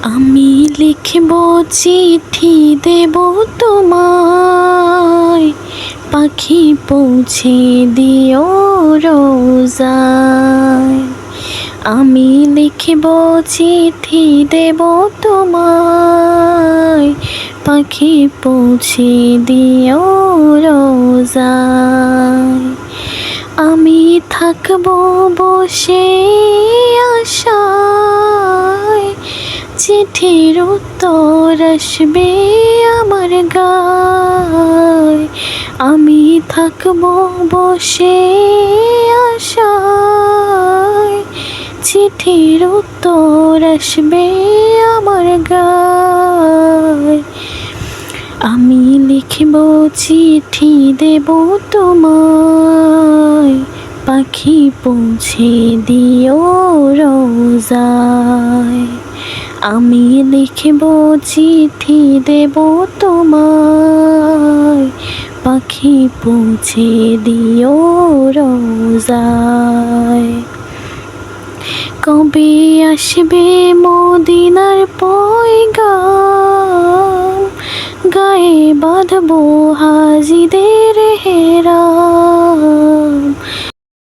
আমি লিখব চিঠি দেব তোমায়, পাখি পৌঁছে দিও রোজায়। আমি লিখব চিঠি দেব তোমায়, পাখি পৌঁছে দিও রোজায়। আমি থাকব বসে আশায়, চিঠির উত্তর আসবে আমার গায়। আমি থাকব বসে আশায়, চিঠির উত্তর আসবে আমার গায়। আমি লিখব চিঠি দেব তোমায়, পাখি পৌঁছে দিও রোজায়। আমি লিখব চিঠি দেব তোমায়, পাখি পৌঁছে দিও রোজায়। কবে আসবে মদিনার পয়গাম, গায়ে বাঁধবো হাজিদের হেরাম।